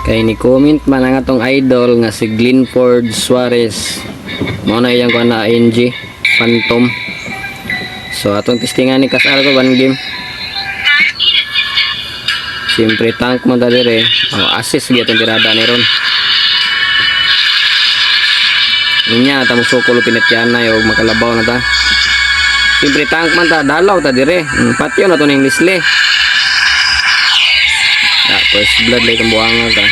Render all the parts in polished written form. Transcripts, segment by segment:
Kay ni comment man ang atong idol nga si Glenford Suarez. Mao na iyang kuan na NG Phantom. So atong testingan ni Kasal ko one game. Siyempre tank man ta dire. Assist gyud ang tirada ni ron. Inya ta mo sukol pinatyan na og makalabaw na ta. Siyempre tank man ta dalaw ta dire. Patyo na to ning Leslie. First blood like ang buwangan ka.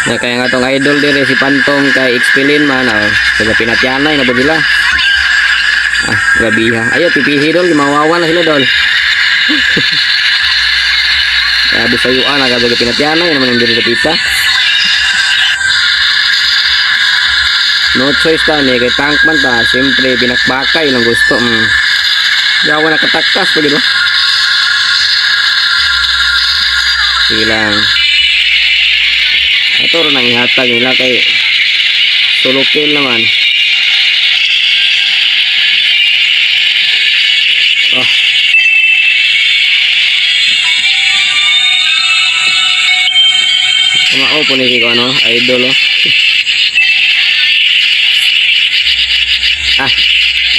Na kaya nga tong idol dire si Phantom kay Expelin man sa pinatyanay na ba sila. Gabiha. Ayo pipihi dol mawawa na sila dol. Kaya bisayuan na kada pinatyanay naman ang dire pita. No choice ta ni kay tank man ta, siyempre binakbakay lang gusto. Yawa na katakas pag ito. Sige lang. Ito rin ang ihatag nila kay solo kill naman. Kumao po ni ko ano, idol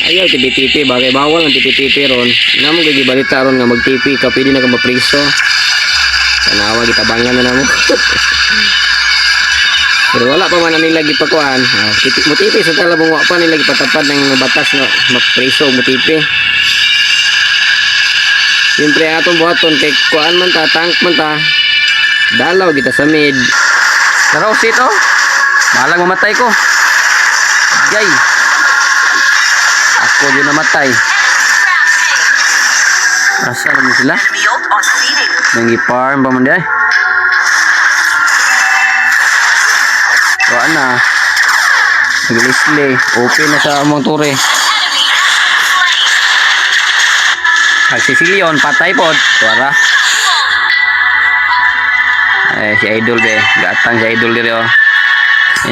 ayaw tipi-tipi bagay bawal ang tipi-tipi ron. Namo gigibalita ron nga mag-tipi ka pwede na ka mapriso. Tanawa gitabangan na namo. Pero wala pa man nila gipakuan. Mutipi sa talabong wa pa nila gipatapad ng batas na mapriso mutipi. Siyempre atong buhaton kay kuan man ta, tank man ta. Dalaw kita sa mid. Tara usito. Balang mamatay ko. Gay. Ako din namatay. Asa naman sila? Nangi-farm pa man di ay. Wala na. Nag-Leslie. Open na sa among tore. Nagsisilion. Patay po. Suara. Si idol be. Gatang si idol dire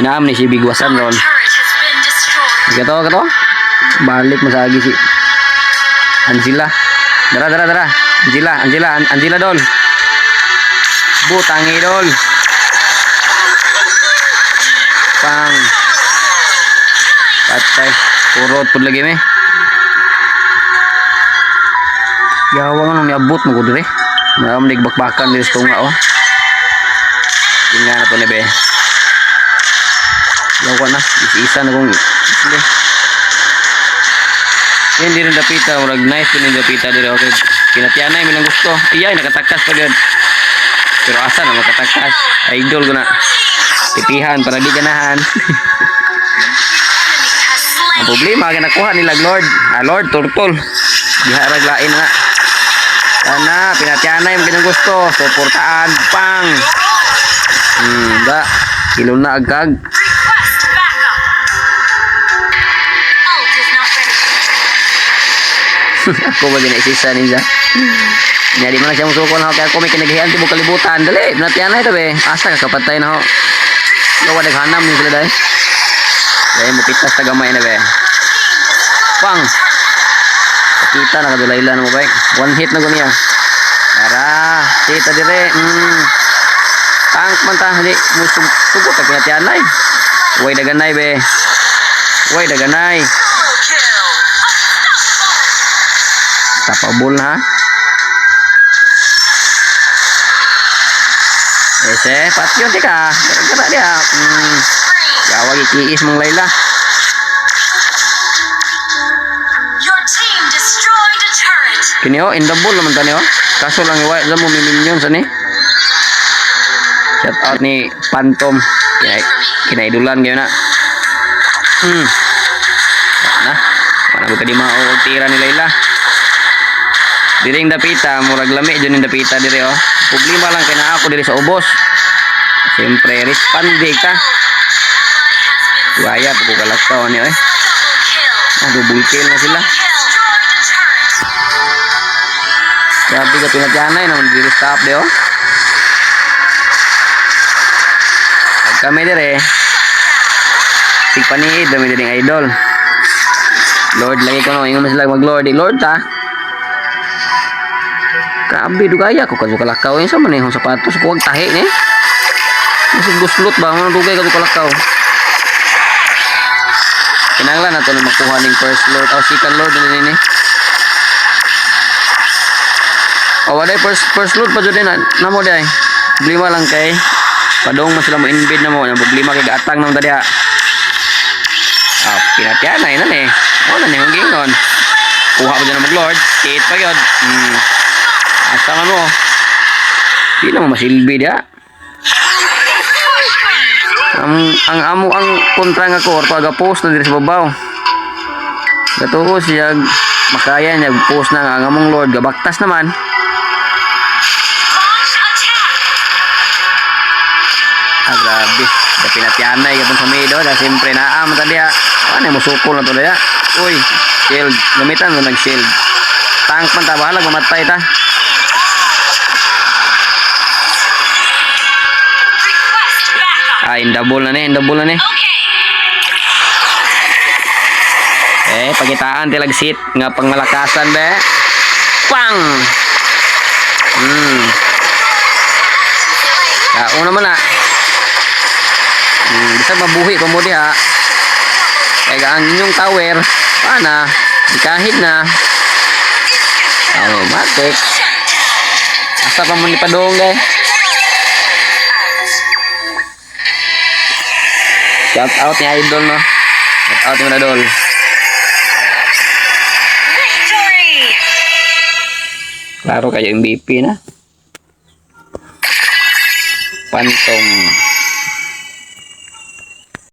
Inaam ni si Bigwasan ron. Gato. Balik masagi si Angela. Dara. Angela dol. Butang idol. Pang. Patay. Kurot pud lagi me. Yawang nang niabot mo ko dire. Maram nagbakbakan dire sa tunga Tingnan na to ni be. Yawa na. Isa na kong hindi rin dapita, murag nice ko rin dapita dire. Okay, kinatyanay milang gusto. Iyay, nakatakas pa gud. Pero asa na makatakas? Idol ko na. Tipihan para di ganahan. Ang problema, kinakuha nila Lord. Lord, turtol. Diharag lain nga. Sana, pinatyanay mo kinang gusto. Suportaan, pang. Ilon na agkag. Ako ba ginaisisa ninja? Nyari mo na siya musukol na kaya ako may kinagahian tibok kalibutan. Dali, pinatiyan na ito be. Asa ka kapatay na ho. Gawa naghanam niyo sila dahil. Dahil mo pitas na gamay na be. Pang! Kita na kadulayla na mo ba? One hit na guniya. Tara, kita dire. Tank man ta, hindi. Sugot na pinatiyan na eh. Huwag daganay be. Huwag daganay. Tapabol ha. Ese, patyon tika. Gara-gara dia. Yawag ikiis mong Layla. Kini in the ball naman tani Kaso lang iwa sa mo minion sa ni. Shout out ni Phantom. Kinaidulan gyud na. Wala mo kadi mao tira ni Layla. Diring dapita, murag lami dyan yung dapita dire Problema lang kay na ako dire sa ubos. Siyempre, respond ka. Buhaya, pagkukalakaw niyo double kill na sila. Grabe ka pinatyanay naman, di-stop di Pag kami dire, sigpaniid, dami diring idol. Lord, lagi ko ingon sila mag-Lord. Lord ta. Grabe, dugaya ko kalakaw. Yung sa manihong sapatos, kuwag tahi ni. Masig guslot ba? Mga dugay kalakaw. Kinanglan na ito na makuha ng first lord o second lord na nini. O waday first lord pa dyan na mo day. Problema lang kay padong mo sila mo invade na mo. Problema kay gatang na mo dali ha. Pinatyanay na ni. O na ni yung gingon. Kuha pa dyan na mag-lord. Kate pa yun. Asa man mo. Di na mo masilbi dia. Ang amo ang kontra nga ko orto aga post na diri sa babaw. Gatuo siya makaya niya post na nga ang among lord gabaktas naman. Grabe. Da pinatyanay katong sa medo da siyempre naa man tadi ha. Ano mo sukol na to daya. Uy, shield. Gamitan mo nag-shield. Tank man ta bahala mamatay ta. Indabol na ni. Pagitaan tilag sit nga pangmalakasan be. Pang. Una man na. Bisa mabuhi pa mo diha. Kaya ang inyong tower, pana, ikahid na. Matik. Asa pa mo ni padong guys. Shout out ni Idol no. Shout out ni Idol. Klaro kayo MVP na. Pantong.